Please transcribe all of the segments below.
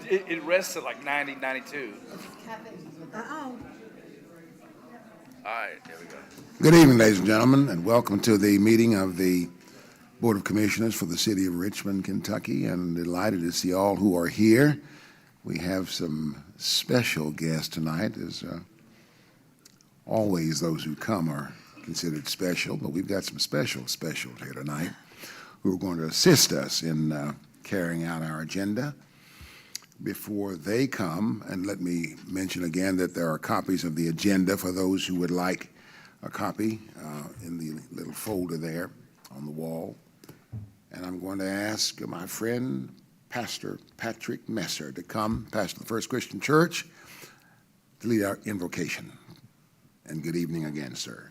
It rests at like 90, 92. Uh-oh. All right, there we go. Good evening, ladies and gentlemen, and welcome to the meeting of the Board of Commissioners for the City of Richmond, Kentucky. I'm delighted to see all who are here. We have some special guests tonight. As always, those who come are considered special, but we've got some specials here tonight who are going to assist us in carrying out our agenda. Before they come, and let me mention again that there are copies of the agenda for those who would like a copy in the little folder there on the wall. And I'm going to ask my friend, Pastor Patrick Messer, to come, pastor of the First Christian Church, to lead our invocation. And good evening again, sir.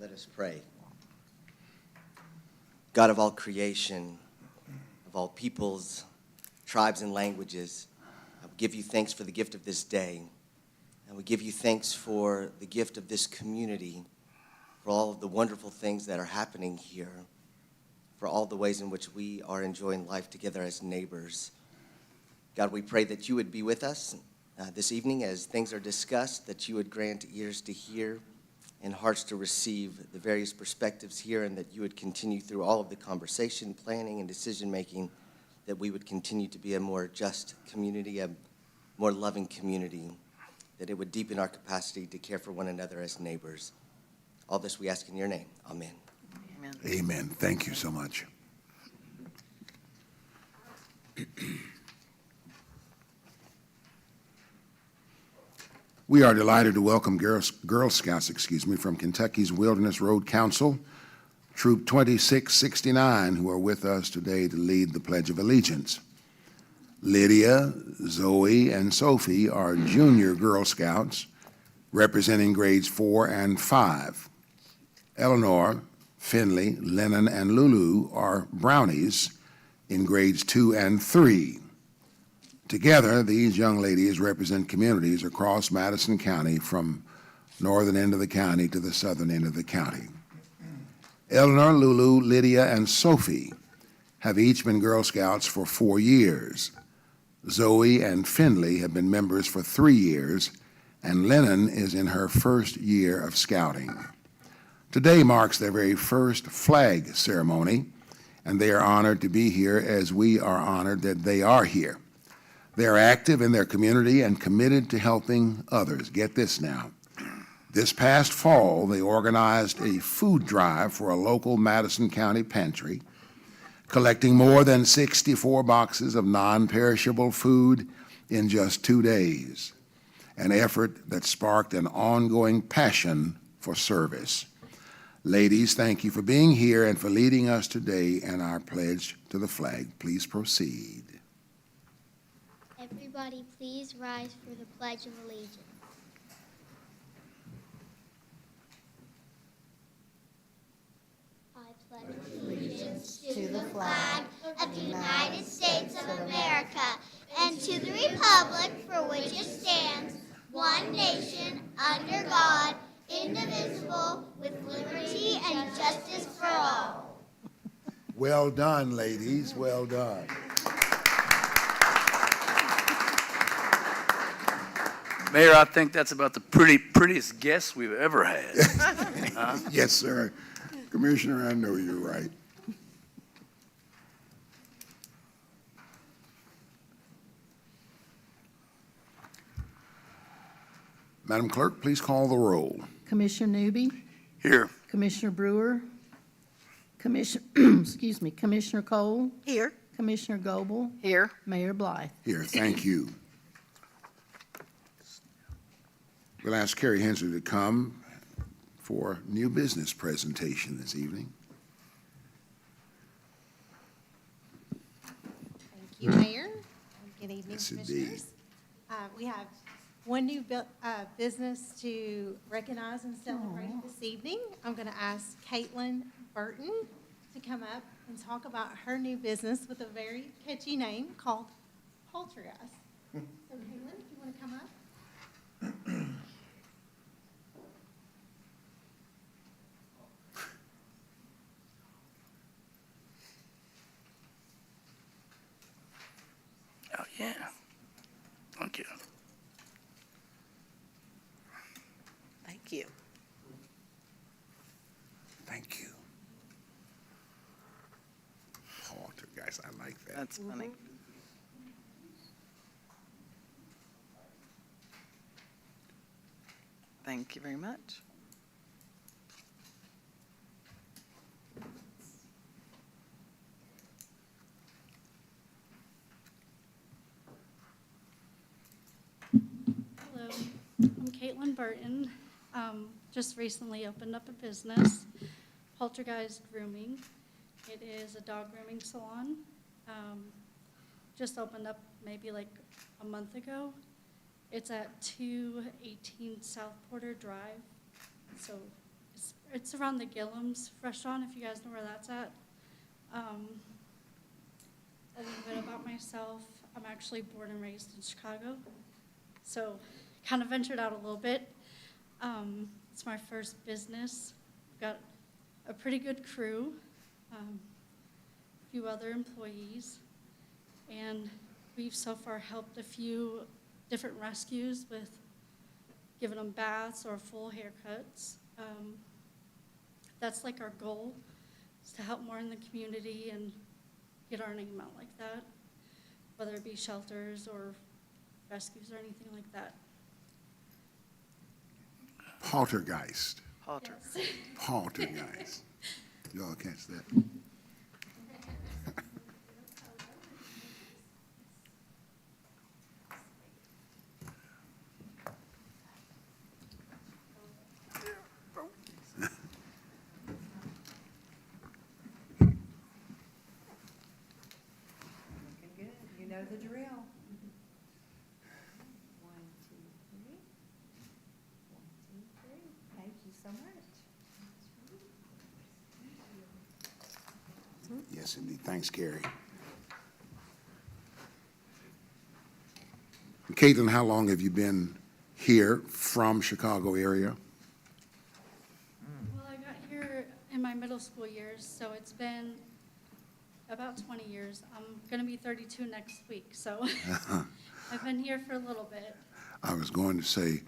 Let us pray. God of all creation, of all peoples, tribes, and languages, I give you thanks for the gift of this day. And we give you thanks for the gift of this community, for all of the wonderful things that are happening here, for all the ways in which we are enjoying life together as neighbors. God, we pray that you would be with us this evening as things are discussed, that you would grant ears to hear and hearts to receive the various perspectives here, and that you would continue through all of the conversation, planning, and decision-making, that we would continue to be a more just community, a more loving community, that it would deepen our capacity to care for one another as neighbors. All this we ask in your name. Amen. Amen. Amen. Thank you so much. We are delighted to welcome Girl Scouts, from Kentucky's Wilderness Road Council, Troop 2669, who are with us today to lead the Pledge of Allegiance. Lydia, Zoe, and Sophie are junior Girl Scouts representing grades 4 and 5. Eleanor, Finley, Lennon, and Lulu are brownies in grades 2 and 3. Together, these young ladies represent communities across Madison County from northern end of the county to the southern end of the county. Eleanor, Lulu, Lydia, and Sophie have each been Girl Scouts for 4 years. Zoe and Finley have been members for 3 years, and Lennon is in her first year of scouting. Today marks their very first flag ceremony, and they are honored to be here as we are honored that they are here. They are active in their community and committed to helping others. Get this now. This past fall, they organized a food drive for a local Madison County pantry, collecting more than 64 boxes of non-perishable food in just 2 days, an effort that sparked an ongoing passion for service. Ladies, thank you for being here and for leading us today in our pledge to the flag. Please proceed. Everybody please rise for the Pledge of Allegiance. I pledge allegiance to the flag of the United States of America and to the republic for which it stands, one nation, under God, indivisible, with liberty and justice for all. Well done, ladies. Well done. Mayor, I think that's about the prettiest guest we've ever had. Huh? Yes, sir. Commissioner, I know you're right. Madam Clerk, please call the roll. Commissioner Newby, Here. Commissioner Brewer, Commissioner Cole, Here. Commissioner Goebel, Here. Mayor Blythe. Here, thank you. We'll ask Carrie Hensley to come for new business presentation this evening. Thank you, Mayor. Good evening, Yes, indeed. Commissioners. We have one new business to recognize and celebrate this evening. I'm going to ask Caitlin Burton to come up and talk about her new business with a very catchy name called Poultry Us. So Caitlin, if you want to come up. Yeah. Thank you. Thank you. Thank you. Poltergeist, I like that. That's funny. Thank you very much. Hello, I'm Caitlin Burton. Just recently opened up a business, Poltergeist Grooming. It is a dog grooming salon. Just opened up maybe like a month ago. It's at 218 South Porter Drive. So it's around the Gillums restaurant, if you guys know where that's at. A little bit about myself. I'm actually born and raised in Chicago. So kind of ventured out a little bit. It's my first business. Got a pretty good crew, a few other employees, and we've so far helped a few different rescues with giving them baths or full haircuts. That's like our goal, is to help more in the community and get our name out like that, whether it be shelters or rescues or anything like that. Poltergeist. Halter. Yes. Poltergeist. You all catch that? Looking good. You know the drill. 1, 2, 3. 1, 2, 3. Thank you so much. Yes, indeed. Thanks, Carrie. Caitlin, how long have you been here from Chicago area? Well, I got here in my middle school years, so it's been about 20 years. I'm going to be 32 next week, so I've been here for a little bit. I was going to say,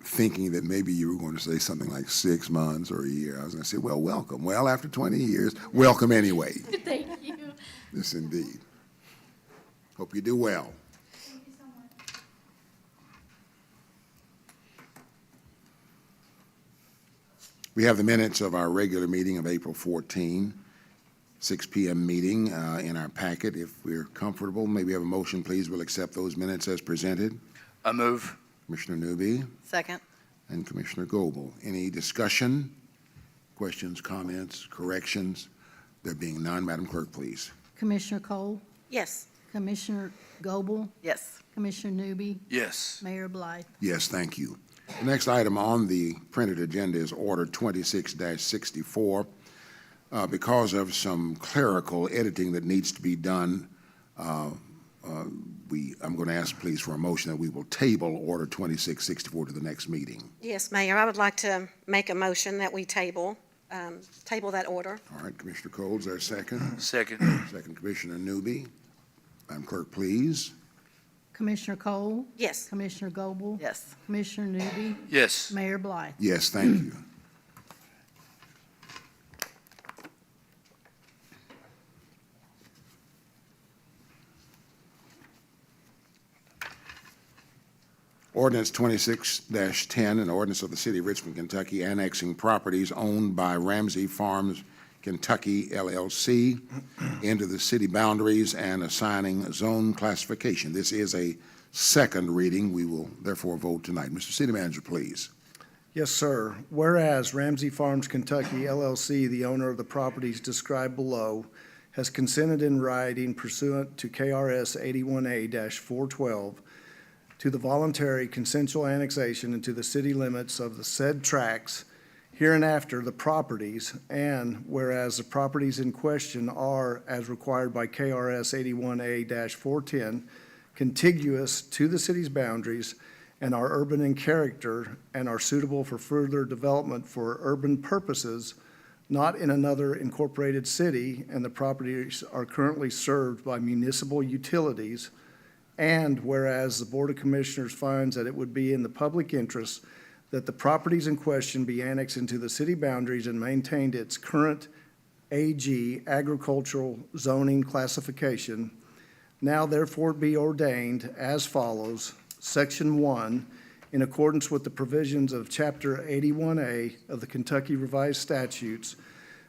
thinking that maybe you were going to say something like 6 months or a year. I was going to say, well, welcome. Well, after 20 years, welcome anyway. Thank you. Yes, indeed. Hope you do well. Thank you so much. We have the minutes of our regular meeting of April 14, 6 p.m. meeting in our packet. If we're comfortable, may we have a motion, please? We'll accept those minutes as presented. I move. Commissioner Newby Second. and Commissioner Goebel. Any discussion, questions, comments, corrections? There being none, Madam Clerk, please. Commissioner Cole, Yes. Commissioner Goebel, Yes. Commissioner Newby, Yes. Mayor Blythe. Yes, thank you. The next item on the printed agenda is Order 26-64. Because of some clerical editing that needs to be done, I'm going to ask, please, for a motion that we will table Order 2664 to the next meeting. Yes, Mayor, I would like to make a motion that we table that order. All right, Commissioner Cole, is there a second? Second. Second, Commissioner Newby. Madam Clerk, please. Commissioner Cole, Yes. Commissioner Goebel, Yes. Commissioner Newby, Yes. Mayor Blythe. Yes, thank you. Ordinance 26-10, an ordinance of the City of Richmond, Kentucky, annexing properties owned by Ramsey Farms Kentucky LLC into the city boundaries and assigning zone classification. This is a second reading. We will therefore vote tonight. Mr. City Manager, please. Yes, sir. Whereas Ramsey Farms Kentucky LLC, the owner of the properties described below, has consented in writing pursuant to KRS 81A-412 to the voluntary consensual annexation into the city limits of the said tracts, hereinafter the properties, and whereas the properties in question are, as required by KRS 81A-410, contiguous to the city's boundaries and are urban in character and are suitable for further development for urban purposes, not in another incorporated city, and the properties are currently served by municipal utilities, And whereas the Board of Commissioners finds that it would be in the public interest that the properties in question be annexed into the city boundaries and maintained its current AG agricultural zoning classification, now therefore be ordained as follows. Section 1, in accordance with the provisions of Chapter 81A of the Kentucky Revised Statutes,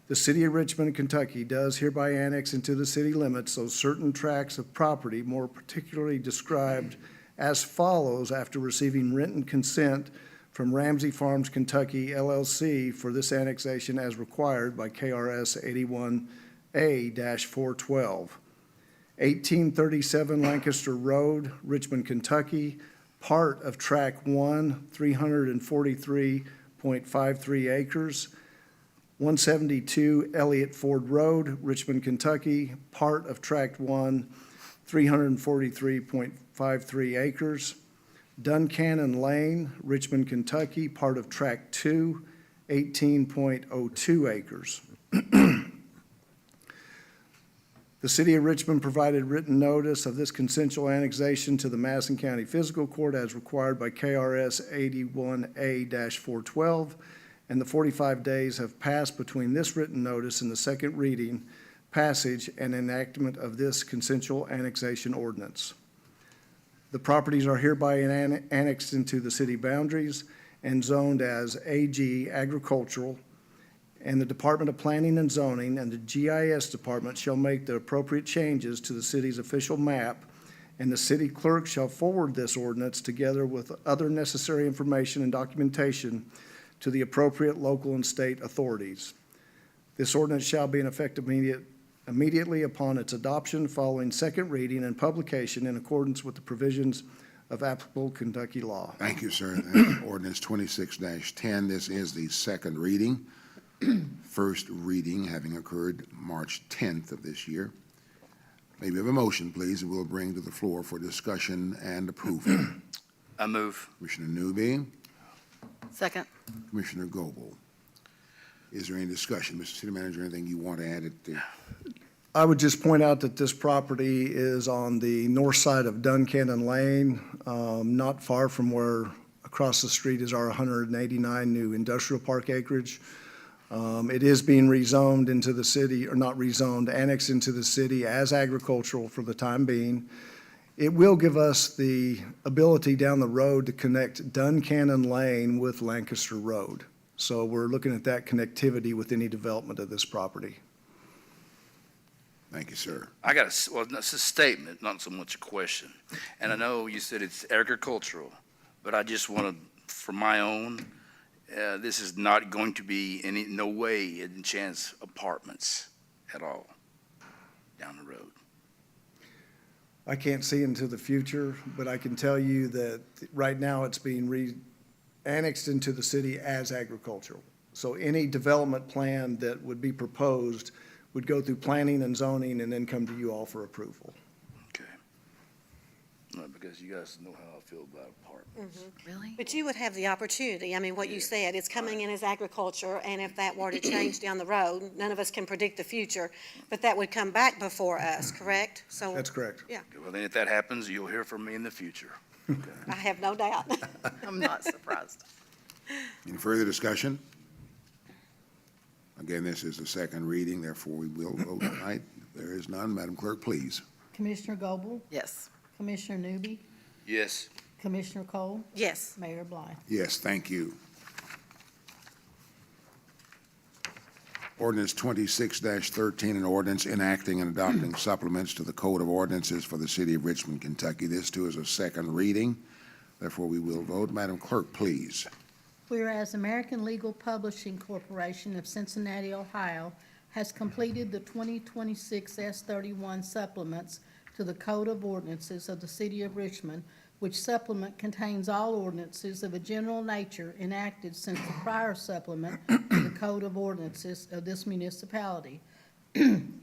the City of Richmond, Kentucky does hereby annex into the city limits those certain tracts of property more particularly described as follows after receiving written consent from Ramsey Farms Kentucky LLC for this annexation as required by KRS 81A-412. 1837 Lancaster Road, Richmond, Kentucky, part of Tract 1, 343.53 acres. 172 Elliott Ford Road, Richmond, Kentucky, part of Tract 1, 343.53 acres. Duncannon Lane, Richmond, Kentucky, part of Tract 2, 18.02 acres. The City of Richmond provided written notice of this consensual annexation to the Madison County Physical Court as required by KRS 81A-412, and the 45 days have passed between this written notice and the second reading, passage, and enactment of this consensual annexation ordinance. The properties are hereby annexed into the city boundaries and zoned as AG agricultural, and the Department of Planning and Zoning and the GIS Department shall make the appropriate changes to the city's official map, and the city clerk shall forward this ordinance together with other necessary information and documentation to the appropriate local and state authorities. This ordinance shall be in effect immediately upon its adoption following second reading and publication in accordance with the provisions of applicable Kentucky law. Thank you, sir. That's ordinance 26-10. This is the second reading. First reading having occurred March 10th of this year. May we have a motion, please, and we'll bring to the floor for discussion and approval. I move. Commissioner Newby, Second. Commissioner Goble. Is there any discussion? Mr. City Manager, anything you want to add at the? I would just point out that this property is on the north side of Duncannon Lane, not far from where across the street is our 189 new industrial park acreage. It is being rezoned into the city, or not rezoned, annexed into the city as agricultural for the time being. It will give us the ability down the road to connect Duncannon Lane with Lancaster Road. So we're looking at that connectivity with any development of this property. Thank you, sir. I got well, that's a statement, not so much a question. And I know you said it's agricultural, but I just want to, for my own, this is not going to be no way in chance apartments at all down the road. I can't see into the future, but I can tell you that right now it's being annexed into the city as agricultural. So any development plan that would be proposed would go through planning and zoning and then come to you all for approval. Okay. No, because you guys know how I feel about apartments. Really? But you would have the opportunity, I mean, what you said, it's coming in as agriculture, and if that were to change down the road, none of us can predict the future, but that would come back before us, correct? So That's correct. Yeah. Okay, well, then if that happens, you'll hear from me in the future. I have no doubt. I'm not surprised. Any further discussion? Again, this is the second reading, therefore we will vote tonight. If there is none, Madam Clerk, please. Commissioner Goble, Yes. Commissioner Newby, Yes. Commissioner Cole, Yes. Mayor Blythe. Yes, thank you. Ordinance 26-13, an ordinance enacting and adopting supplements to the Code of Ordinances for the City of Richmond, Kentucky. This, too, is a second reading. Therefore, we will vote. Madam Clerk, please. Whereas American Legal Publishing Corporation of Cincinnati, Ohio, has completed the 2026 S31 supplements to the Code of Ordinances of the City of Richmond, which supplement contains all ordinances of a general nature enacted since the prior supplement to the Code of Ordinances of this municipality. And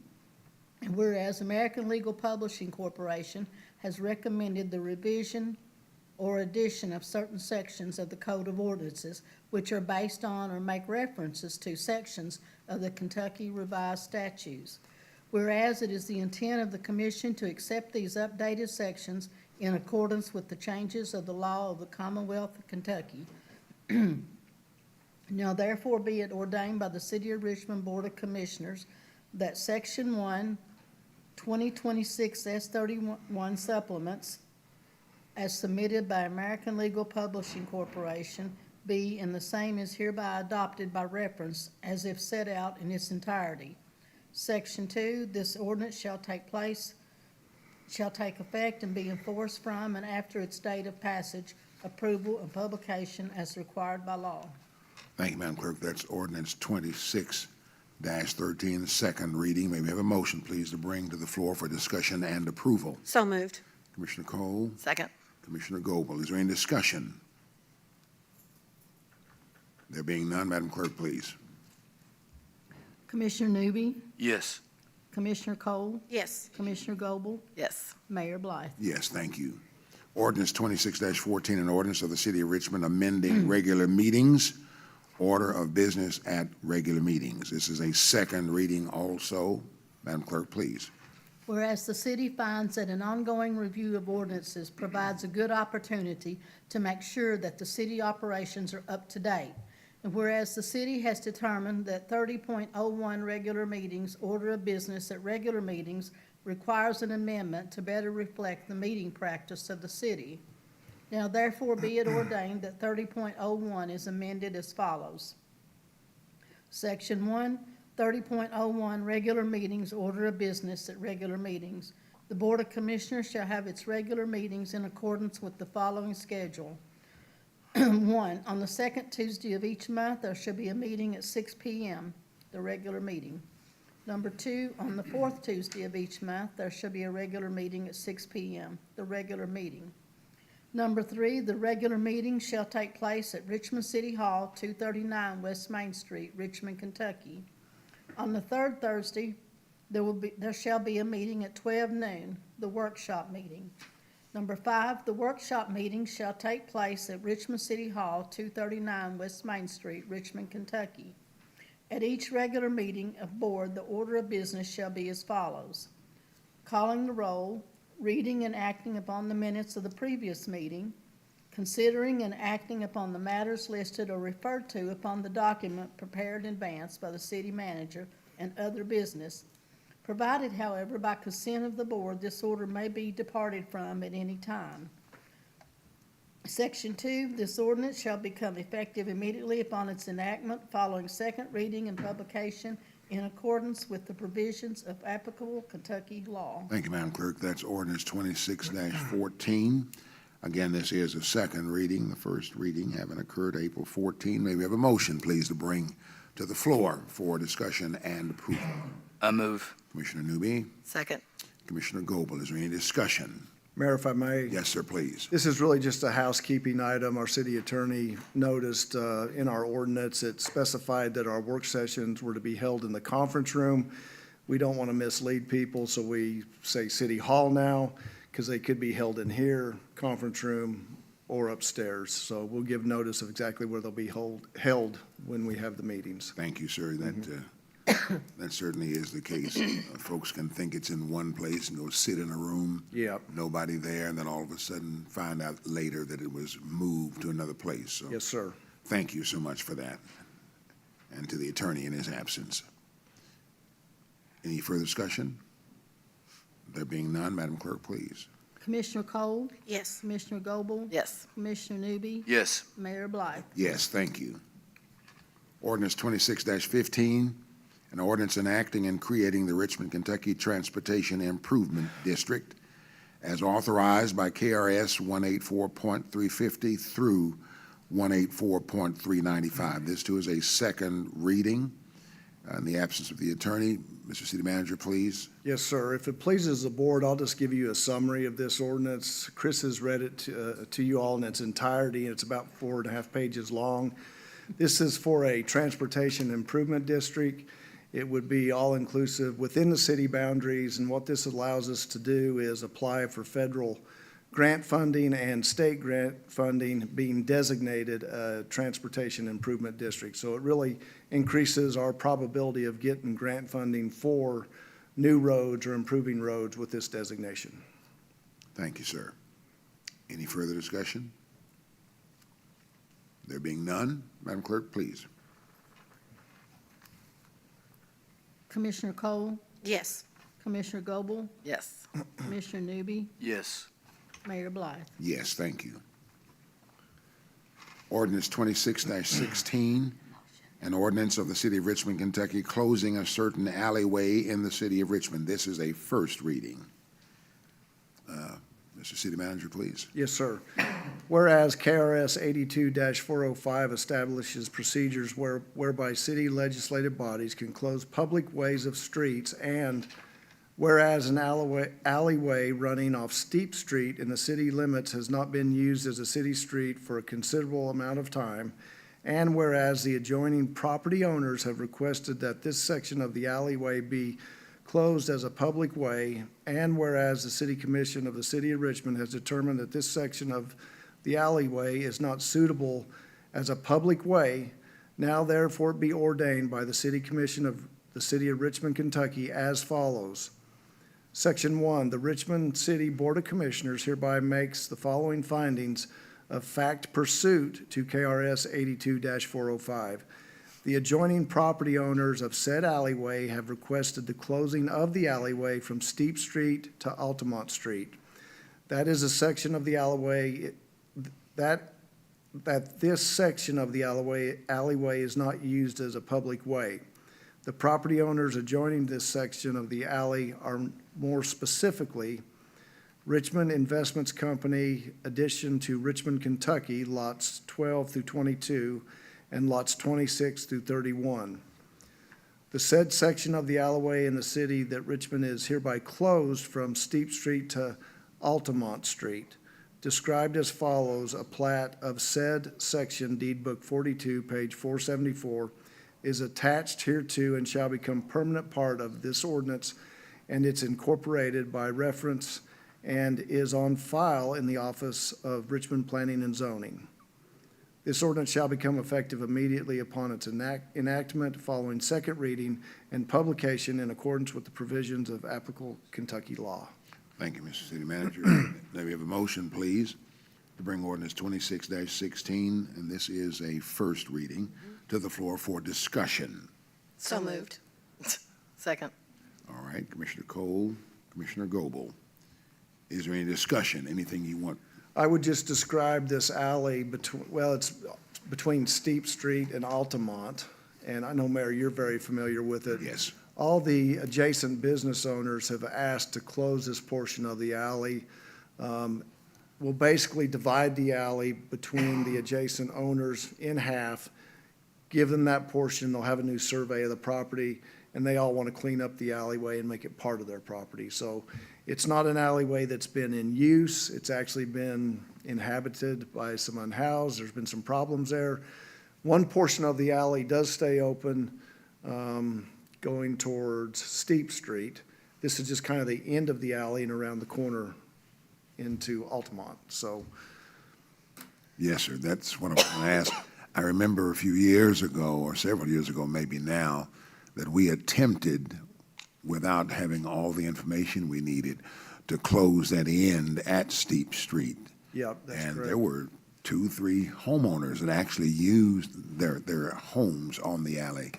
whereas American Legal Publishing Corporation has recommended the revision or addition of certain sections of the Code of Ordinances which are based on or make references to sections of the Kentucky Revised Statutes. Whereas it is the intent of the commission to accept these updated sections in accordance with the changes of the law of the Commonwealth of Kentucky. Now therefore be it ordained by the City of Richmond Board of Commissioners that Section 1, 2026 S31 supplements as submitted by American Legal Publishing Corporation be and the same is hereby adopted by reference as if set out in its entirety. Section 2, this ordinance shall take effect and be enforced from and after its date of passage, approval, and publication as required by law. Thank you, Madam Clerk. That's ordinance 26-13, the second reading. May we have a motion, please, to bring to the floor for discussion and approval? So moved. Commissioner Cole, Second. Commissioner Goble. Is there any discussion? There being none, Madam Clerk, please. Commissioner Newby, Yes. Commissioner Cole, Yes. Commissioner Goble, Yes. Mayor Blythe. Yes, thank you. Ordinance 26-14, an ordinance of the City of Richmond amending regular meetings, order of business at regular meetings. This is a second reading also. Madam Clerk, please. Whereas the city finds that an ongoing review of ordinances provides a good opportunity to make sure that the city operations are up to date. And whereas the city has determined that 30.01 regular meetings, order of business at regular meetings requires an amendment to better reflect the meeting practice of the city. Now therefore be it ordained that 30.01 is amended as follows. Section 1, 30.01, regular meetings, order of business at regular meetings. The Board of Commissioners shall have its regular meetings in accordance with the following schedule. 1, on the second Tuesday of each month, there shall be a meeting at 6 p.m., the regular meeting. Number 2, on the fourth Tuesday of each month, there shall be a regular meeting at 6 p.m., the regular meeting. Number 3, the regular meeting shall take place at Richmond City Hall, 239 West Main Street, Richmond, Kentucky. On the third Thursday, there shall be a meeting at 12 noon, the workshop meeting. Number 5, the workshop meeting shall take place at Richmond City Hall, 239 West Main Street, Richmond, Kentucky. At each regular meeting of board, the order of business shall be as follows. Calling the roll, reading and acting upon the minutes of the previous meeting, considering and acting upon the matters listed or referred to upon the document prepared in advance by the city manager and other business. Provided, however, by consent of the board, this order may be departed from at any time. Section 2, this ordinance shall become effective immediately upon its enactment following second reading and publication in accordance with the provisions of applicable Kentucky law. Thank you, Madam Clerk. That's ordinance 26-14. Again, this is a second reading, the first reading having occurred April 14. May we have a motion, please, to bring to the floor for discussion and approval? I move. Commissioner Newby, Second. Commissioner Goble, is there any discussion? Mayor, if I may. Yes, sir, please. This is really just a housekeeping item. Our city attorney noticed in our ordinance, it specified that our work sessions were to be held in the conference room. We don't want to mislead people, so we say City Hall now, because they could be held in here, conference room, or upstairs. So we'll give notice of exactly where they'll be held when we have the meetings. Thank you, sir. That certainly is the case. Folks can think it's in one place and go sit in a room. Yep. Nobody there, and then all of a sudden find out later that it was moved to another place. So Yes, sir. thank you so much for that, and to the attorney in his absence. Any further discussion? There being none, Madam Clerk, please. Commissioner Cole, Yes. Commissioner Goble, Yes. Commissioner Newby, Yes. Mayor Blythe. Yes, thank you. Ordinance 26-15, an ordinance enacting and creating the Richmond, Kentucky Transportation Improvement District as authorized by KRS 184.350 through 184.395. This too is a second reading. In the absence of the attorney, Mr. City Manager, please. Yes, sir. If it pleases the board, I'll just give you a summary of this ordinance. Chris has read it to you all in its entirety. It's about 4.5 pages long. This is for a transportation improvement district. It would be all-inclusive within the city boundaries, and what this allows us to do is apply for federal grant funding and state grant funding being designated a transportation improvement district. So it really increases our probability of getting grant funding for new roads or improving roads with this designation. Thank you, sir. Any further discussion? There being none, Madam Clerk, please. Commissioner Cole, Yes. Commissioner Goble, Yes. Commissioner Newby, Yes. Mayor Blythe. Yes, thank you. Ordinance 26-16, an ordinance of the City of Richmond, Kentucky, closing a certain alleyway in the City of Richmond. This is a first reading. Mr. City Manager, please. Yes, sir. Whereas KRS 82-405 establishes procedures whereby city legislative bodies can close public ways of streets, and whereas an alleyway running off Steep Street in the city limits has not been used as a city street for a considerable amount of time, and whereas the adjoining property owners have requested that this section of the alleyway be closed as a public way, and whereas the City Commission of the City of Richmond has determined that this section of the alleyway is not suitable as a public way, now therefore be ordained by the City Commission of the City of Richmond, Kentucky as follows. Section 1, the Richmond City Board of Commissioners hereby makes the following findings of fact pursuant to KRS 82-405. The adjoining property owners of said alleyway have requested the closing of the alleyway from Steep Street to Altamont Street. That is a section of the alleyway, that this section of the alleyway is not used as a public way. The property owners adjoining this section of the alley are more specifically Richmond Investments Company, addition to Richmond, Kentucky, lots 12 through 22, and lots 26 through 31. The said section of the alleyway in the city that Richmond is hereby closed from Steep Street to Altamont Street, described as follows: a plat of said section, deed book 42, page 474, is attached hereto and shall become permanent part of this ordinance, and it's incorporated by reference and is on file in the office of Richmond Planning and Zoning. This ordinance shall become effective immediately upon its enactment following second reading and publication in accordance with the provisions of applicable Kentucky law. Thank you, Mr. City Manager. May we have a motion, please, to bring ordinance 26-16, and this is a first reading, to the floor for discussion. So moved. Second. All right, Commissioner Cole, Commissioner Goble. Is there any discussion, anything you want? I would just describe this alley it's between Steep Street and Altamont, and I know, Mayor, you're very familiar with it. Yes. All the adjacent business owners have asked to close this portion of the alley. We'll basically divide the alley between the adjacent owners in half, give them that portion, they'll have a new survey of the property, and they all want to clean up the alleyway and make it part of their property. So it's not an alleyway that's been in use. It's actually been inhabited by some unhoused. There's been some problems there. One portion of the alley does stay open, going towards Steep Street. This is just kind of the end of the alley and around the corner into Altamont, so. Yes, sir, that's what I was going to ask. I remember a few years ago, or several years ago, maybe now, that we attempted, without having all the information we needed, to close that end at Steep Street. Yep, that's correct. And there were 2-3 homeowners that actually used their homes on the alley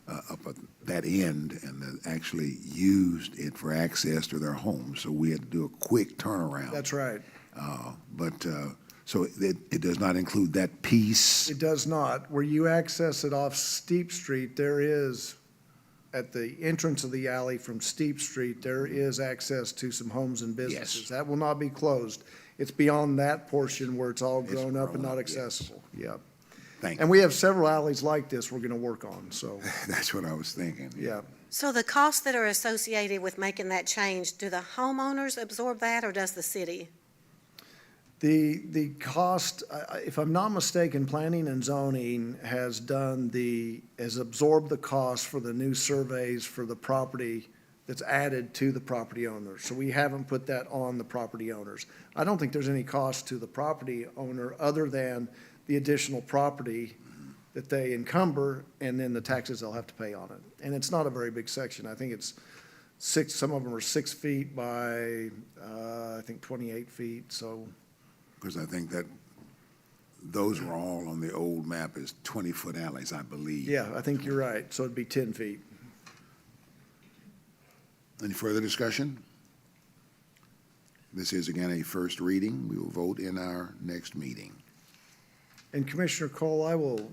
up at that end, and that actually used it for access to their homes. So we had to do a quick turnaround. That's right. So it does not include that piece? It does not. Where you access it off Steep Street, there is, at the entrance of the alley from Steep Street, there is access to some homes and businesses. Yes. That will not be closed. It's beyond that portion where it's all It's grown up and grown not up, yes. accessible. Yep. Thank And you. we have several alleys like this we're going to work on, so, That's what I was thinking. yeah. So the costs that are associated with making that change, do the homeowners absorb that, or does the city? The cost, if I'm not mistaken, Planning and Zoning has absorbed the cost for the new surveys for the property that's added to the property owners. So we haven't put that on the property owners. I don't think there's any cost to the property owner other than the additional property that they encumber and then the taxes they'll have to pay on it. And it's not a very big section. I think it's some of them are 6 feet by, I think 28 feet, so, Because I think that those were all on the old map as 20-foot alleys, I believe. yeah, I think you're right, so it'd be 10 feet. Any further discussion? This is again a first reading. We will vote in our next meeting. And Commissioner Cole, I will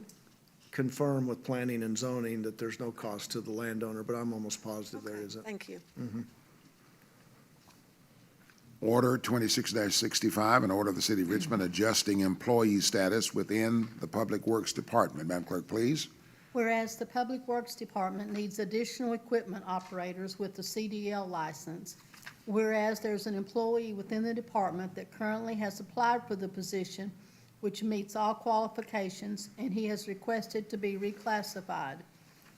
confirm with planning and zoning that there's no cost to the landowner, but I'm almost positive there isn't. Thank you. Order 26-65, an order of the City of Richmond adjusting employee status within the Public Works Department. Madam Clerk, please. Whereas the Public Works Department needs additional equipment operators with the CDL license. Whereas there's an employee within the department that currently has applied for the position, which meets all qualifications, and he has requested to be reclassified.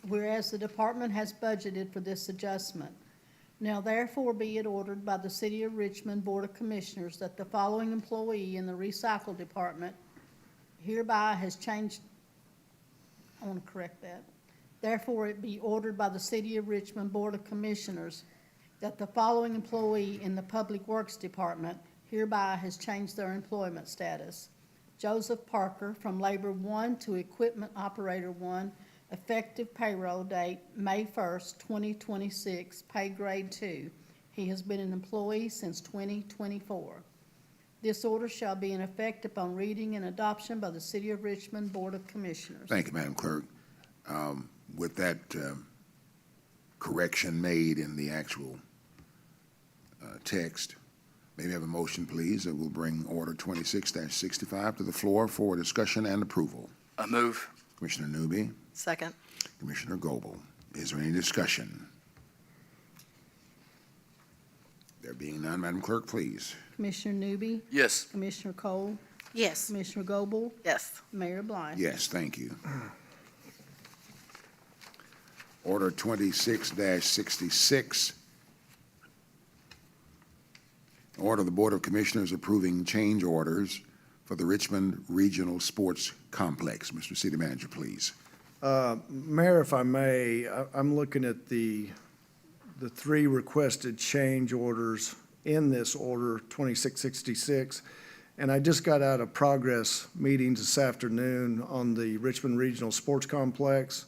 Whereas the department has budgeted for this adjustment. Now therefore be it ordered by the City of Richmond Board of Commissioners that the following employee in the recycle department hereby has changed, I want to correct that. Therefore it be ordered by the City of Richmond Board of Commissioners that the following employee in the Public Works Department hereby has changed their employment status. Joseph Parker from Labor 1 to Equipment Operator 1, effective payroll date May 1st, 2026, pay grade 2. He has been an employee since 2024. This order shall be in effect upon reading and adoption by the City of Richmond Board of Commissioners. Thank you, Madam Clerk. With that correction made in the actual text, may we have a motion, please, that will bring Order 26-65 to the floor for discussion and approval. I move. Commissioner Newby, Second. Commissioner Goble. Is there any discussion? There being none, Madam Clerk, please. Commissioner Newby, Yes. Commissioner Cole, Yes. Commissioner Goble, Yes. Mayor Blythe. Yes, thank you. Order 26-66. Order of the Board of Commissioners approving change orders for the Richmond Regional Sports Complex. Mr. City Manager, please. Mayor, if I may, I'm looking at the 3 requested change orders in this order, 2666, and I just got out of progress meetings this afternoon on the Richmond Regional Sports Complex,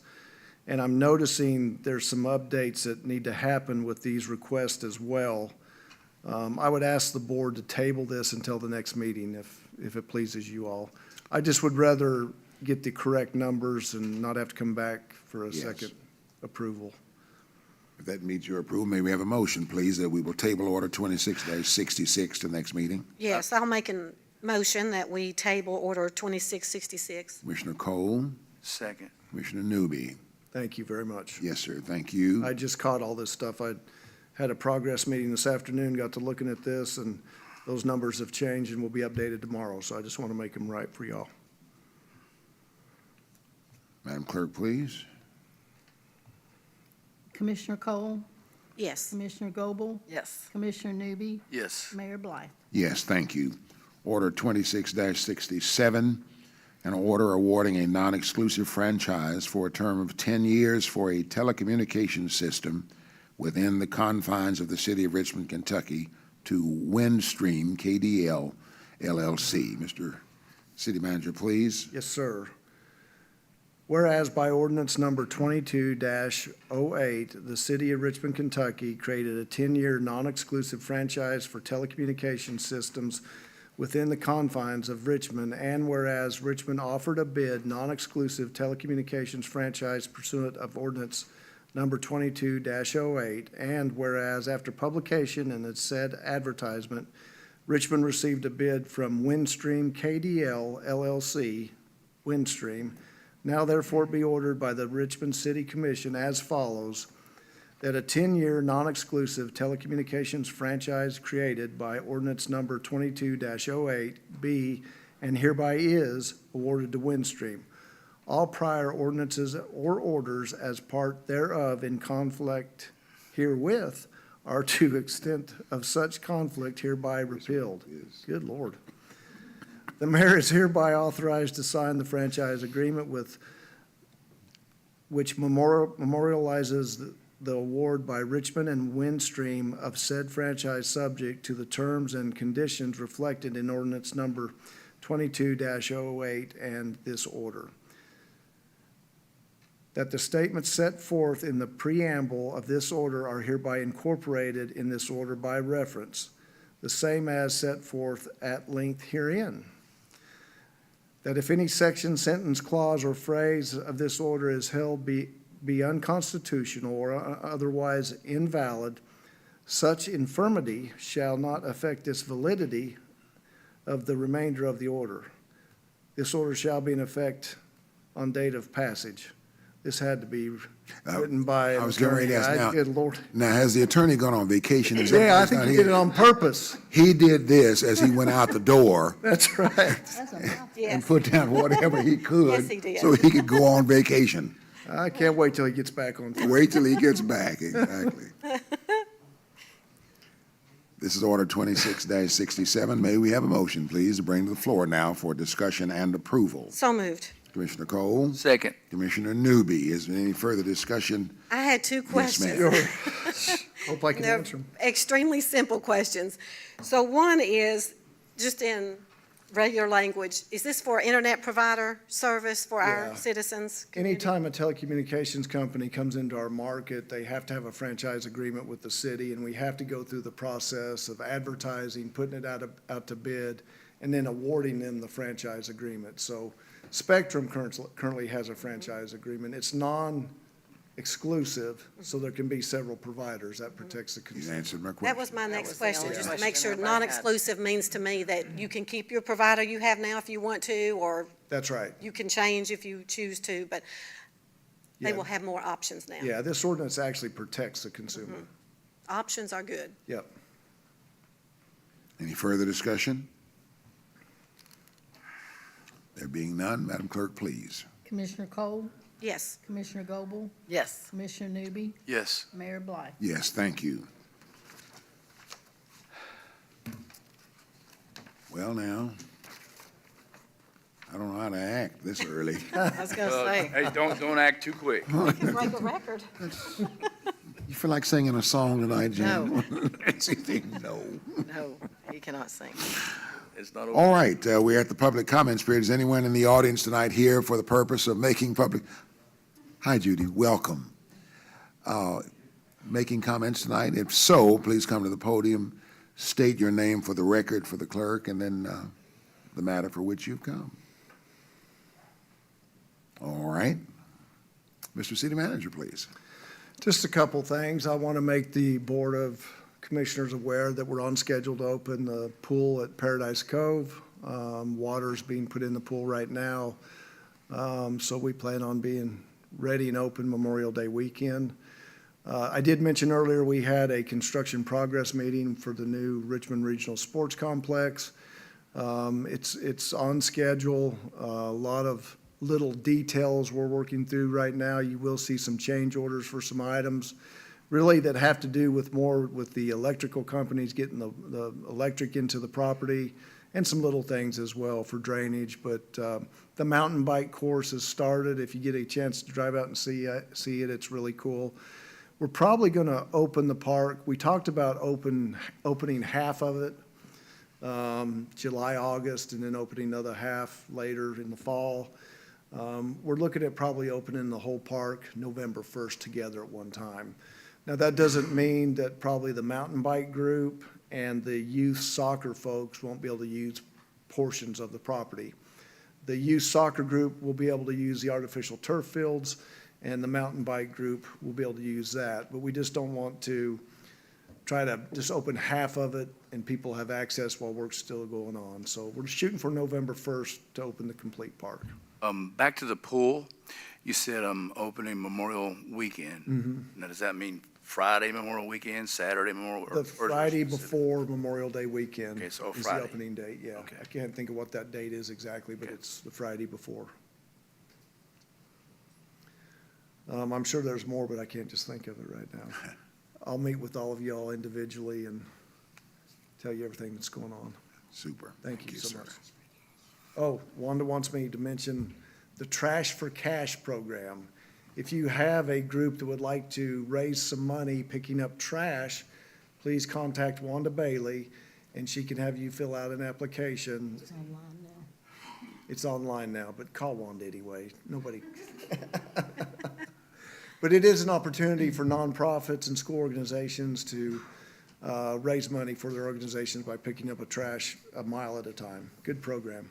and I'm noticing there's some updates that need to happen with these requests as well. I would ask the board to table this until the next meeting if it pleases you all. I just would rather get the correct numbers and not have to come back for a Yes. second approval. If that meets your approval, may we have a motion, please, that we will table Order 26-66 to the next meeting? Yes, I'll make a motion that we table Order 2666. Commissioner Cole, Second. Commissioner Newby. Thank you very much. Yes, sir, thank you. I just caught all this stuff. I had a progress meeting this afternoon, got to looking at this, and those numbers have changed and will be updated tomorrow, so I just want to make them right for y'all. Madam Clerk, please. Commissioner Cole, Yes. Commissioner Goble, Yes. Commissioner Newby, Yes. Mayor Blythe. Yes, thank you. Order 26-67, an order awarding a non-exclusive franchise for a term of 10 years for a telecommunications system within the confines of the City of Richmond, Kentucky, to Windstream KDL LLC. Mr. City Manager, please. Yes, sir. Whereas by ordinance number 22-08, the City of Richmond, Kentucky created a 10-year non-exclusive franchise for telecommunications systems within the confines of Richmond, and whereas Richmond offered a bid non-exclusive telecommunications franchise pursuant of ordinance number 22-08, and whereas after publication in the said advertisement, Richmond received a bid from Windstream KDL LLC, Windstream. Now therefore be ordered by the Richmond City Commission as follows, that a 10-year non-exclusive telecommunications franchise created by ordinance number 22-08 be and hereby is awarded to Windstream. All prior ordinances or orders as part thereof in conflict herewith are to extent of such conflict hereby repealed. Good Lord. The mayor is hereby authorized to sign the franchise agreement with which memorializes the award by Richmond and Windstream of said franchise subject to the terms and conditions reflected in ordinance number 22-008 and this order. That the statements set forth in the preamble of this order are hereby incorporated in this order by reference, the same as set forth at length herein. That if any section, sentence, clause, or phrase of this order is held be unconstitutional or otherwise invalid, such infirmity shall not affect its validity of the remainder of the order. This order shall be in effect on date of passage. This had to be written by an I was getting ready to ask attorney. now. Good Lord. Now, has the attorney gone on vacation? Is that Yeah, why I he's think not he here? did it on purpose. He did this as he went out the door That's right. That's a mouthful. and Yes, put down whatever he could. Yes, he did. So he could go on vacation. I can't wait till he gets back on. Wait till he gets back, exactly. This is Order 26-67. May we have a motion, please, to bring to the floor now for discussion and approval? so moved. Commissioner Cole? Second. Commissioner Newby, is there any further discussion? I had two questions. ma'am. Hope I can They're answer them. extremely simple questions. So one is, just in regular language, is this for internet provider service for our Yeah. citizens? Anytime a telecommunications company comes into our market, they have to have a franchise agreement with the city, and we have to go through the process of advertising, putting it out to bid, and then awarding them the franchise agreement. So Spectrum currently has a franchise agreement. It's non-exclusive, so there can be several providers. That protects the You consumer. answered my question. That was my next was the question, only just to question make sure everybody had. non-exclusive means to me that you can keep your provider you have now if you want to, or That's right. you can change if you choose to, but they Yeah. will have more options now. Yeah, this ordinance actually protects the consumer. Options are good. Yep. Any further discussion? There being none, Madam Clerk, please. Commissioner Cole, Yes. Commissioner Goble, Yes. Commissioner Newby, Yes. Mayor Blythe. Yes, thank you. Well, now, I don't know how to act this early. I was going to say, Hey, don't act too quick. You can break a record. You feel like singing a song tonight, Jim? No. No. no, he cannot sing. It's not over. All right, we're at the public comments period. Is anyone in the audience tonight here for the purpose of making public? Hi, Judy, welcome. Making comments tonight? If so, please come to the podium, state your name for the record for the clerk, and then the matter for which you've come. All right. Mr. City Manager, please. Just a couple things. I want to make the Board of Commissioners aware that we're on schedule to open the pool at Paradise Cove. Water's being put in the pool right now. So we plan on being ready and open Memorial Day weekend. I did mention earlier we had a construction progress meeting for the new Richmond Regional Sports Complex. It's on schedule. A lot of little details we're working through right now. You will see some change orders for some items, really that have to do with more with the electrical companies getting the electric into the property, and some little things as well for drainage. But the mountain bike course has started. If you get a chance to drive out and see it, it's really cool. We're probably going to open the park. We talked about opening half of it, July, August, and then opening another half later in the fall. We're looking at probably opening the whole park November 1st together at one time. Now, that doesn't mean that probably the mountain bike group and the youth soccer folks won't be able to use portions of the property. The youth soccer group will be able to use the artificial turf fields, and the mountain bike group will be able to use that. But we just don't want to try to just open half of it and people have access while work's still going on. So we're shooting for November 1st to open the complete park. Back to the pool, you said opening Memorial Weekend. Mm-hmm. Now, does that mean Friday Memorial Weekend, Saturday Memorial? The Friday before Memorial Day weekend Okay, so is the Friday. opening date, yeah. Okay. I can't think of what that date is exactly, but Okay. it's the Friday before. I'm sure there's more, but I can't just think of it right now. I'll meet with all of y'all individually and tell you everything that's going on. Super. Thank you so sir. much. Oh, Wanda wants me to mention the Trash for Cash program. If you have a group that would like to raise some money picking up trash, please contact Wanda Bailey, and she can have you fill out an application. It's online now. It's online now, but call Wanda anyway. Nobody. But it is an opportunity for nonprofits and school organizations to raise money for their organizations by picking up a trash a mile at a time. Good program.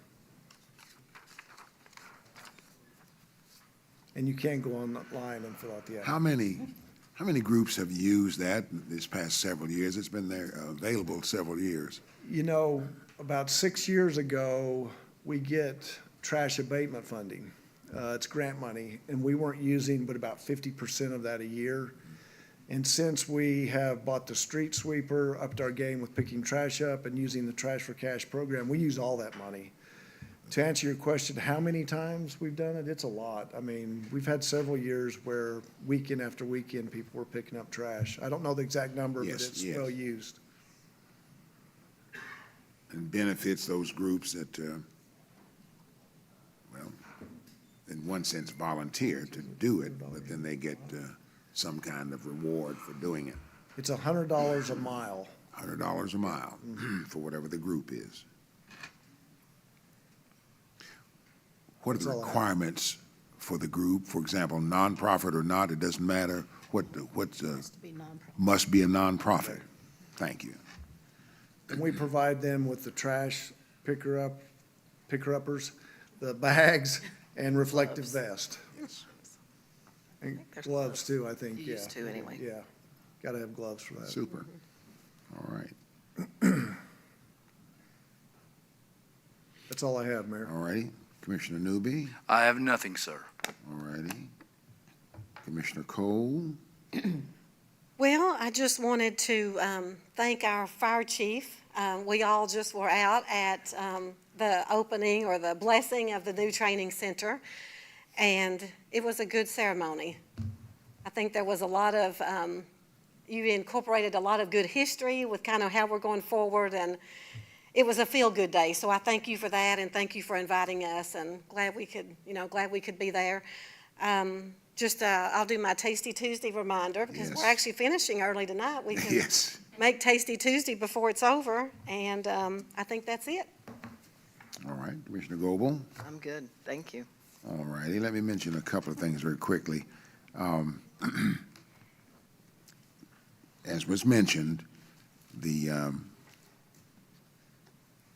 And you can go online and fill out the How many groups have used that this past several years? It's been there, available several years. You know, about 6 years ago, we get trash abatement funding. It's grant money, and we weren't using but about 50% of that a year. And since we have bought the street sweeper, upped our game with picking trash up and using the Trash for Cash program, we use all that money. To answer your question, how many times we've done it, it's a lot. I mean, we've had several years where weekend after weekend, people were picking up trash. I don't know the exact number, but Yes, it's yes. well used. And benefits those groups that, well, in one sense volunteer to do it, but then they get some kind of reward for doing it. It's $100 a mile. $100 a mile for whatever the group is. What are That's the all I have. requirements for the group? For example, nonprofit or not, it doesn't matter. What Has to be nonprofit. must be a nonprofit? Thank you. And we provide them with the trash picker-uppers, the bags, and reflective vest. And there's gloves too, I think, You yeah. used to anyway. Yeah, gotta have gloves for that. Super. All right. That's all I have, Mayor. All righty. Commissioner Newby. I have nothing, sir. All righty. Commissioner Cole. Well, I just wanted to thank our fire chief. We all just were out at the opening or the blessing of the new training center, and it was a good ceremony. I think there was a lot of, you incorporated a lot of good history with kind of how we're going forward, and it was a feel-good day. So I thank you for that, and thank you for inviting us, and glad we could be there. I'll do my Tasty Tuesday reminder, because Yes. we're actually finishing early tonight. We can Yes. make Tasty Tuesday before it's over, and I think that's it. All right. Commissioner Goble. I'm good, thank you. All righty. Let me mention a couple of things very quickly. As was mentioned, the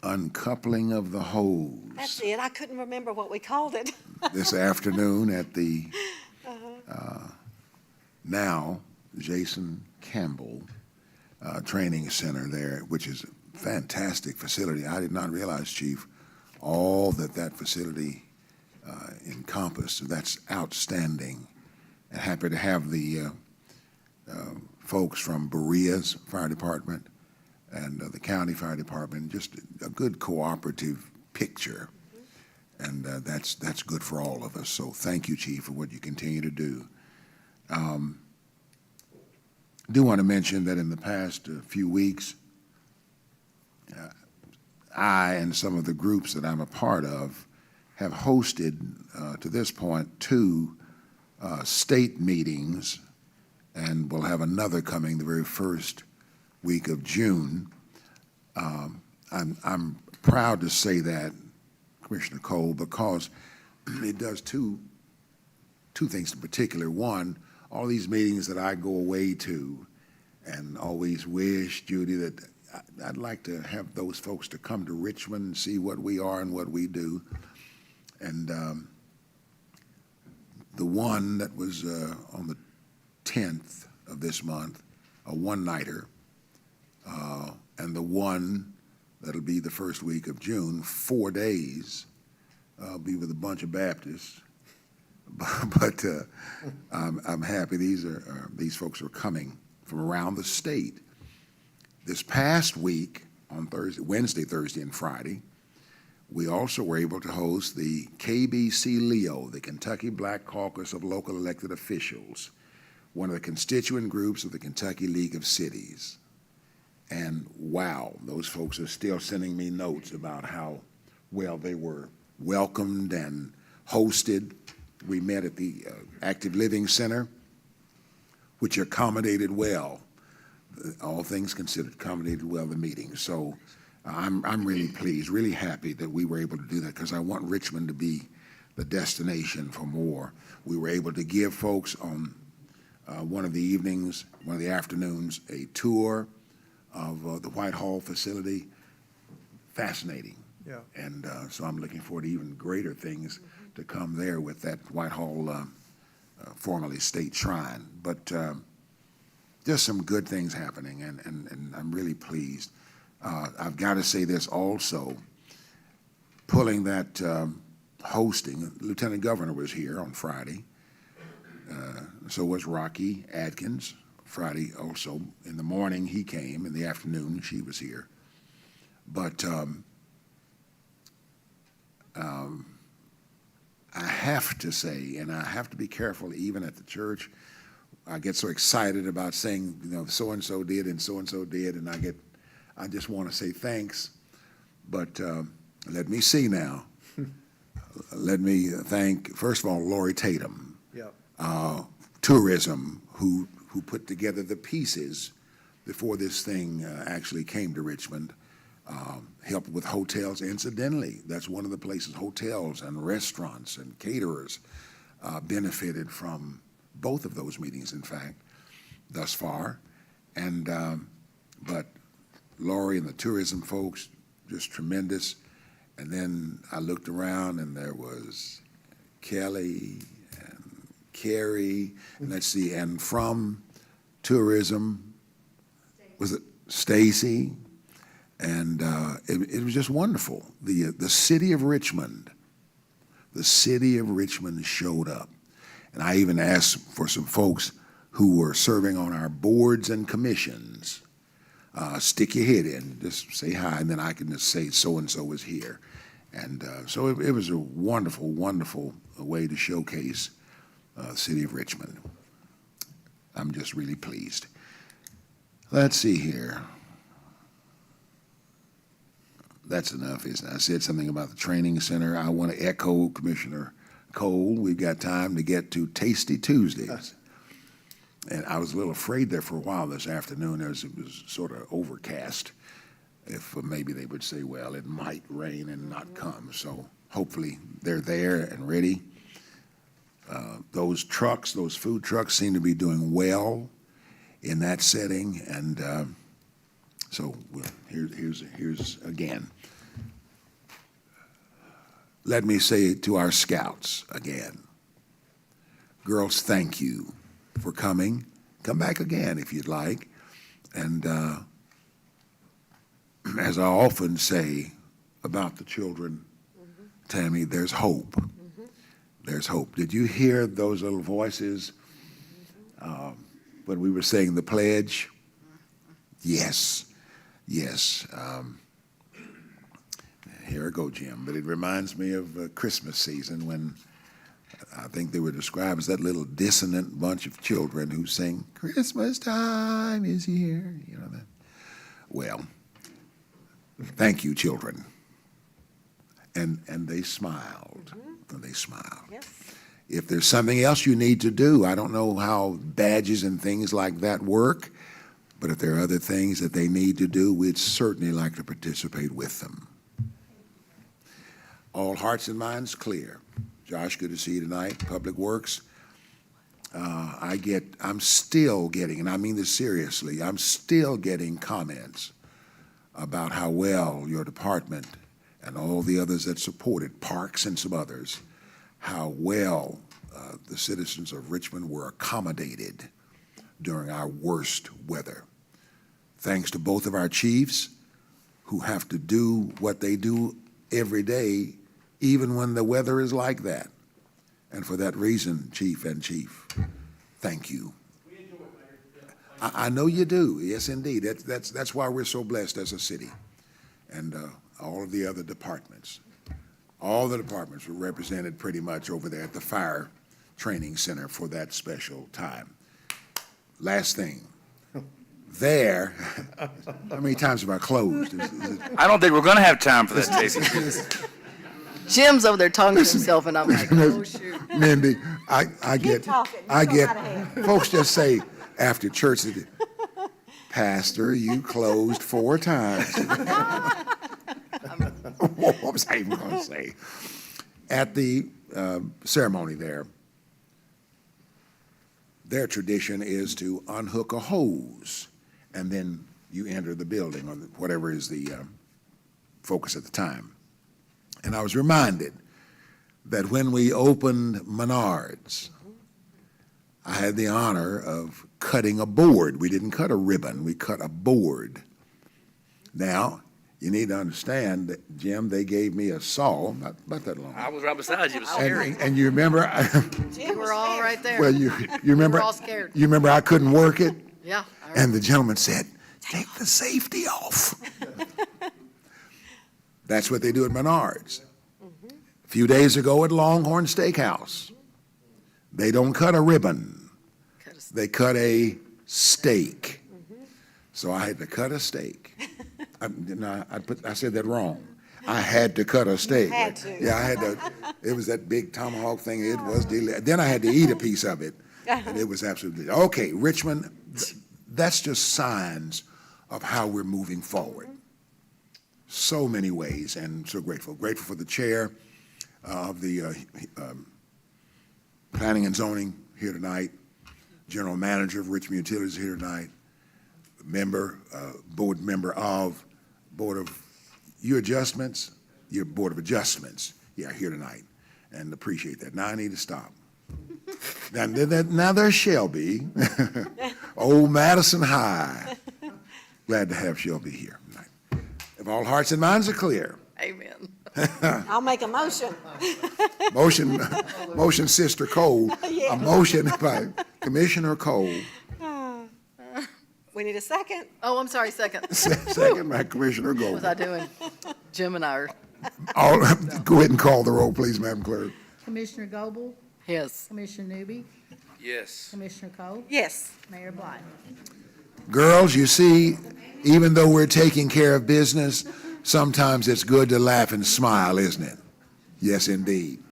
uncoupling of the hose That's it. I couldn't remember what we called it. this afternoon at the now Jason Campbell Training Center there, which is a fantastic facility. I did not realize, Chief, all that facility encompassed. That's outstanding. And happy to have the folks from Berea's Fire Department and the county fire department, just a good cooperative picture. And that's good for all of us. So thank you, Chief, for what you continue to do. Do want to mention that in the past few weeks, I and some of the groups that I'm a part of have hosted, to this point, 2 state meetings, and we'll have another coming the very first week of June. I'm proud to say that, Commissioner Cole, because it does two things in particular. One, all these meetings that I go away to and always wish, Judy, that I'd like to have those folks to come to Richmond and see what we are and what we do. And the one that was on the 10th of this month, a one-nighter, and the one that'll be the first week of June, 4 days, I'll be with a bunch of Baptists. But I'm happy these folks are coming from around the state. This past week, on Wednesday, Thursday, and Friday, we also were able to host the KBC-LEO, the Kentucky Black Caucus of Local Elected Officials, one of the constituent groups of the Kentucky League of Cities. And wow, those folks are still sending me notes about how well they were welcomed and hosted. We met at the Active Living Center, which accommodated well, all things considered, accommodated well the meeting. So I'm really pleased, really happy that we were able to do that, because I want Richmond to be the destination for more. We were able to give folks on one of the evenings, one of the afternoons, a tour of the Whitehall facility. Fascinating. Yeah. And so I'm looking forward to even greater things to come there with that Whitehall, formerly State Shrine. But just some good things happening, and I'm really pleased. I've got to say this also, pulling that hosting, Lieutenant Governor was here on Friday. So was Rocky Adkins. Friday also. In the morning, he came. In the afternoon, she was here. But I have to say, and I have to be careful even at the church, I get so excited about saying, you know, so-and-so did and so-and-so did, and I just want to say thanks. But let me see now. Let me thank, first of all, Lori Tatum, Tourism, who put together the pieces before this thing actually came to Richmond. Helped with hotels. Incidentally, that's one of the places, hotels and restaurants and caterers benefited from both of those meetings, in fact, thus far. And but Lori and the tourism folks, just tremendous. And then I looked around, and there was Kelly and Carrie, and let's see, and from tourism, was it Stacy? And it was just wonderful. The city of Richmond showed up. And I even asked for some folks who were serving on our boards and commissions, stick your head in, just say hi, and then I can just say so-and-so is here. And so it was a wonderful, wonderful way to showcase the city of Richmond. I'm just really pleased. Let's see here. That's enough, isn't it? I said something about the training center. I want to echo Commissioner Cole. We've got time to get to Tasty Tuesdays. And I was a little afraid there for a while this afternoon as it was sort of overcast. If maybe they would say, well, it might rain and not come. So hopefully they're there and ready. Those trucks, those food trucks seem to be doing well in that setting. And so here's again. Let me say to our scouts again, girls, thank you for coming. Come back again if you'd like. And as I often say about the children, Tammy, there's hope. There's hope. Did you hear those little voices when we were saying the pledge? Yes. Yes. Here I go, Jim. But it reminds me of Christmas season when I think they were described as that little dissonant bunch of children who sing, Christmas time is here. You know that? Well, thank you, children. And they smiled. And they smiled. Yes. If there's something else you need to do, I don't know how badges and things like that work, but if there are other things that they need to do, we'd certainly like to participate with them. All hearts and minds clear. Josh, good to see you tonight. Public Works. I'm still getting, and I mean this seriously, I'm still getting comments about how well your department and all the others that support it, Parks and some others, how well the citizens of Richmond were accommodated during our worst weather. Thanks to both of our chiefs who have to do what they do every day, even when the weather is like that. And for that reason, Chief, thank you. I know you do. Yes, indeed. That's why we're so blessed as a city. And all of the other departments. All the departments were represented pretty much over there at the Fire Training Center for that special time. Last thing. There, how many times have I closed? I don't think we're going to have time for that, Stacy. Jim's over there talking to himself, and I'm like, oh, shoot. Mindy, I get, talking. You I go get, right ahead. folks just say after church, Pastor, you closed 4 times. What was I even going to say? At the ceremony there, their tradition is to unhook a hose, and then you enter the building, or whatever is the focus at the time. And I was reminded that when we opened Menards, I had the honor of cutting a board. We didn't cut a ribbon, we cut a board. Now, you need to understand that, Jim, they gave me a saw, not that long. I was right beside you. It was scary. And you remember, We were all right there. well, you remember, We were all scared. you remember I couldn't work it? Yeah. And the gentleman said, take the safety off. That's what they do at Menards. A few days ago at Longhorn Steakhouse, they don't cut a ribbon, they cut a steak. So I had to cut a steak. I said that wrong. I had to cut a steak. had to. Yeah, I had to. It was that big tomahawk thing. It was delicious. Then I had to eat a piece of it, and it was absolutely okay. Richmond, that's just signs of how we're moving forward. So many ways, and so grateful. Grateful for the chair of the Planning and Zoning here tonight, General Manager of Richmond Utilities here tonight, board member of Board of Your Adjustments, your Board of Adjustments, here tonight, and appreciate that. Now I need to stop. Now there's Shelby, old Madison High. Glad to have Shelby here tonight. If all hearts and minds are clear, Amen. I'll make a motion. motion Sister Cole, a motion by Commissioner Cole, We need a second. Oh, I'm sorry, second. second by Commissioner What was Gold. I doing? Jim and I are, Go ahead and call the roll, please, Madam Clerk. Commissioner Goble, yes. Commissioner Newby, Yes. Commissioner Cole, Yes. Mayor Blige. Girls, you see, even though we're taking care of business, sometimes it's good to laugh and smile, isn't it? Yes, indeed.